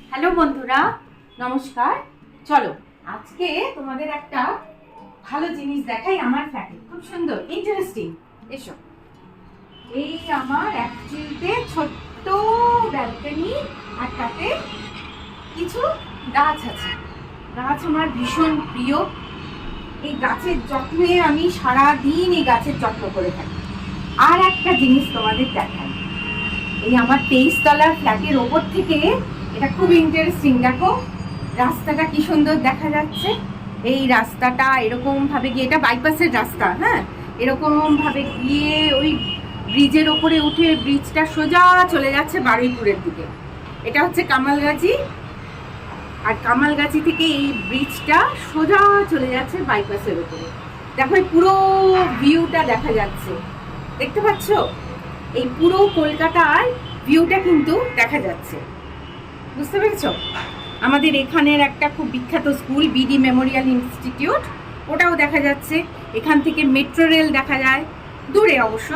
Hello বন্ধুরা, নমস্কার। চলো আজকে তোমাদের একটা ভালো জিনিস দেখাই আমার ফ্ল্যাটে। খুব সুন্দর, ইন্টারেস্টিং। এসো। এই আমার অ্যাকচুয়ালিতে ছোট্ট ব্যালকনি, আর তাতে কিছু গাছ আছে। গাছ আমার ভীষণ প্রিয়। এই গাছের যত্নে আমি সারা দিন এই গাছের যত্ন করে থাকি। আর একটা জিনিস তোমাদের দেখাই, এই আমার 23 তলার ফ্ল্যাটের ওপর থেকে এটা খুব ইন্টারেস্টিং। দেখো রাস্তাটা কি সুন্দর দেখা যাচ্ছে। এই রাস্তাটা এরকম ভাবে গিয়ে, এটা বাইপাসের রাস্তা, হ্যাঁ, এরকম ভাবে গিয়ে ওই ব্রিজের ওপরে উঠে ব্রিজটা সোজা চলে যাচ্ছে বারুইপুরের দিকে। এটা হচ্ছে কামালগাছি, আর কামালগাছি থেকে এই ব্রিজটা সোজা চলে যাচ্ছে বাইপাসের ওপরে। দেখো এই পুরো ভিউটা দেখা যাচ্ছে, দেখতে পাচ্ছ? এই পুরো কলকাতার ভিউটা কিন্তু দেখা যাচ্ছে, বুঝতে পেরেছ? আমাদের এখানের একটা খুব বিখ্যাত স্কুল বিডি মেমোরিয়াল ইনস্টিটিউট, ওটাও দেখা যাচ্ছে। এখান থেকে মেট্রো রেল দেখা যায়, দূরে অবশ্য,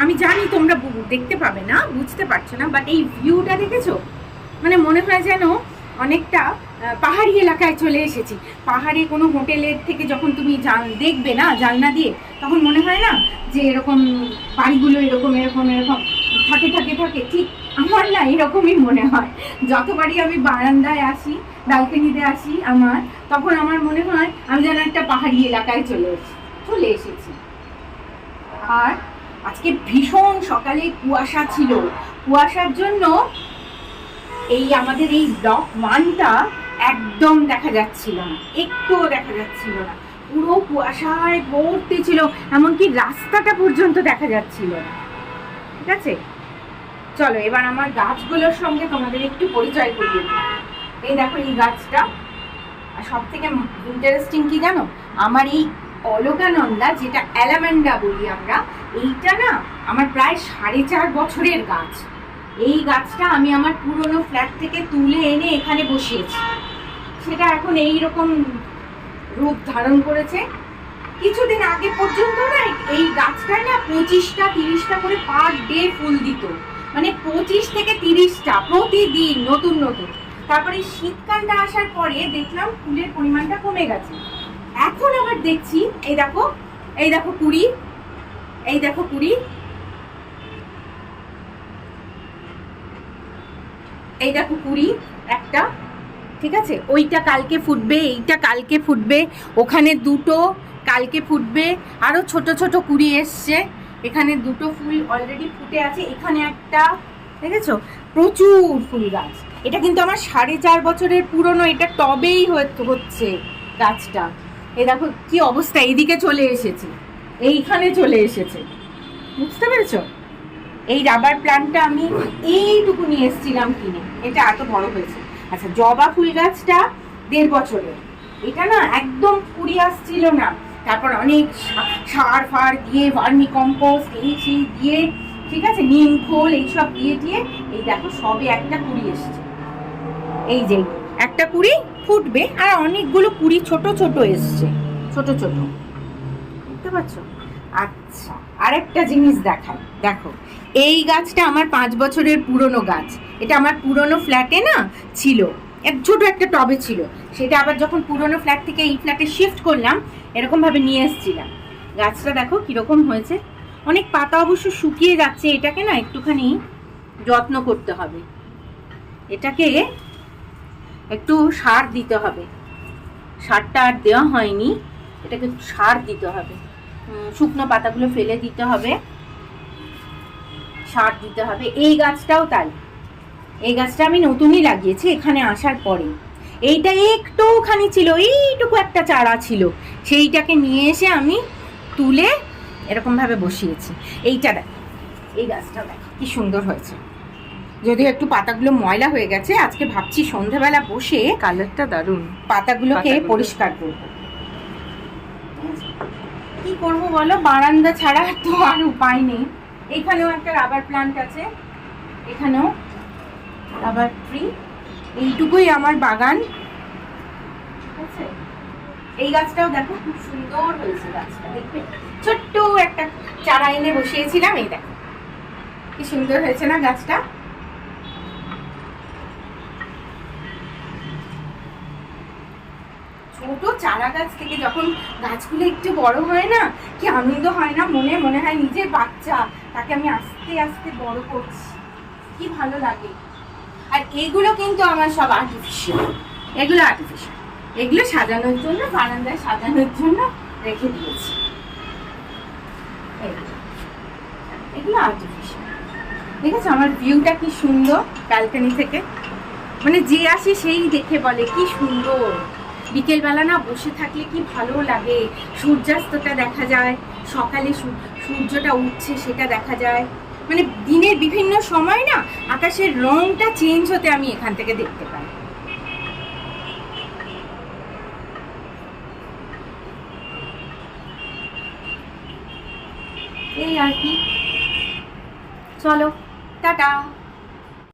আমি জানি তোমরা দেখতে পাবে না, বুঝতে পারছো না, বাট এই ভিউটা দেখেছো? মানে মনে হয় যেন অনেকটা পাহাড়ি এলাকায় চলে এসেছি। পাহাড়ে কোনো হোটেলের থেকে যখন তুমি দেখবে না জানলা দিয়ে, তখন মনে হয় না যে এরকম বাড়িগুলো এরকম এরকম এরকম থাকে থাকে থাকে, ঠিক আমার না এরকমই মনে হয়। যতবারই আমি বারান্দায় আসি, ব্যালকনিতে আসি আমার, তখন আমার মনে হয় আমি যেন একটা পাহাড়ি এলাকায় চলে এসেছি। আর আজকে ভীষণ সকালে কুয়াশা ছিল, কুয়াশার জন্য এই আমাদের এই ব্লক 1টা একদম দেখা যাচ্ছিল না, একটুও দেখা যাচ্ছিল না, পুরো কুয়াশায় ভর্তি ছিল, এমনকি রাস্তাটা পর্যন্ত দেখা যাচ্ছিল না। ঠিক আছে, চলো এবার আমার গাছগুলোর সঙ্গে তোমাদের একটু পরিচয় করিয়ে দিই। এই দেখো এই গাছটা, আর সব থেকে ইন্টারেস্টিং কি জানো, আমার এই অলকানন্দা, যেটা অ্যালামেন্ডা বলি আমরা, এইটা না আমার প্রায় 4.5 বছরের গাছ। এই গাছটা আমি আমার পুরনো ফ্ল্যাট থেকে তুলে এনে এখানে বসিয়েছি। সেটা এখন এই রকম রূপ ধারণ করেছে। কিছুদিন আগে পর্যন্ত না এই গাছটায় না 25টা 30টা করে পার ডে ফুল দিত, মানে 25 থেকে 30টা প্রতিদিন নতুন নতুন। তারপরে শীতকালটা আসার পরে দেখলাম ফুলের পরিমাণটা কমে গেছে। এখন আবার দেখছি এই দেখো, এই দেখো কুড়ি, এই দেখো কুড়ি, এই দেখো কুড়ি একটা। ঠিক আছে, ওইটা কালকে ফুটবে, এইটা কালকে ফুটবে, ওখানে দুটো কালকে ফুটবে, আরো ছোট ছোট কুড়ি এসছে। এখানে দুটো ফুল অলরেডি ফুটে আছে, এখানে একটা, দেখেছো? প্রচুর ফুল গাছ। এটা কিন্তু আমার 4.5 বছরের পুরনো, এটা টবেই হচ্ছে গাছটা। এই দেখো কি অবস্থা, এইদিকে চলে এসেছে, এইখানে চলে এসেছে, বুঝতে পেরেছো? এই রাবার প্ল্যান্টটা আমি এইটুকু নিয়ে এসেছিলাম কিনে, এটা এত বড় হয়েছে। আচ্ছা, জবা ফুল গাছটা 1.5 বছরের, এটা না একদম কুড়ি আসছিল না। তারপর অনেক সার ফার দিয়ে, ভার্মি কম্পোস্ট এই সেই দিয়ে, ঠিক আছে, নিম খোল এইসব দিয়ে দিয়ে, এই দেখো সবে একটা কুড়ি এসছে। এই যে একটা কুড়ি ফুটবে, আর অনেকগুলো কুড়ি ছোট ছোট এসছে, ছোট ছোট, বুঝতে পারছো? আচ্ছা, আরেকটা জিনিস দেখাই, দেখো এই গাছটা আমার 5 বছরের পুরনো গাছ। এটা আমার পুরনো ফ্ল্যাটে না ছিল, এক ছোট একটা টবে ছিল, সেটা আবার যখন পুরনো ফ্ল্যাট থেকে এই ফ্ল্যাটে শিফট করলাম, এরকম ভাবে নিয়ে এসেছিলাম। গাছটা দেখো কিরকম হয়েছে, অনেক পাতা অবশ্য শুকিয়ে যাচ্ছে, এটাকে না একটুখানি যত্ন করতে হবে, এটাকে একটু সার দিতে হবে। সারটা আর দেওয়া হয়নি, এটাকে সার দিতে হবে, শুকনো পাতাগুলো ফেলে দিতে হবে, সার দিতে হবে। এই গাছটাও তাই, এই গাছটা আমি নতুনই লাগিয়েছি এখানে আসার পরে। এইটা একটুখানি ছিল, এইটুকু একটা চারা ছিল, সেইটাকে নিয়ে এসে আমি তুলে এরকম ভাবে বসিয়েছি। এইটা দেখ, এই গাছটা দেখ কি সুন্দর হয়েছে, যদিও একটু পাতাগুলো ময়লা হয়ে গেছে। আজকে ভাবছি সন্ধ্যাবেলা বসে, কালারটা দারুণ, পাতাগুলোকে পরিষ্কার করবো। কি করবো বলো, বারান্দা ছাড়া তো আর উপায় নেই। এখানেও একটা রাবার প্ল্যান্ট আছে, এখানেও রাবার ট্রি, এইটুকুই আমার বাগান। ঠিক আছে, এই গাছটাও দেখো খুব সুন্দর হয়েছে, গাছটা দেখবে, ছোট্ট একটা চারা এনে বসিয়েছিলাম, এই দেখো কি সুন্দর হয়েছে না গাছটা। ছোট চারা গাছ থেকে যখন গাছগুলো একটু বড় হয় না, কি আনন্দ হয় না, মনে হয় নিজের বাচ্চা, তাকে আমি আস্তে আস্তে বড় করছি, কি ভালো লাগে। আর এগুলো কিন্তু আমার সব আর্টিফিশিয়াল, এগুলো আর্টিফিশিয়াল, এগুলো সাজানোর জন্য, বারান্দায় সাজানোর জন্য রেখে দিয়েছি। এগুলো আর্টিফিশিয়াল। দেখেছো আমার ভিউটা কি সুন্দর ব্যালকনি থেকে, মানে যে আসে সেই দেখে বলে কি সুন্দর। বিকেলবেলা না বসে থাকলে কি ভালো লাগে, সূর্যাস্তটা দেখা যায়, সকালে সূর্যটা উঠছে সেটা দেখা যায়, মানে দিনের বিভিন্ন সময় না আকাশের রংটা চেঞ্জ হতে আমি এখান থেকে দেখতে পাই। এই আর কি, চলো টাটা।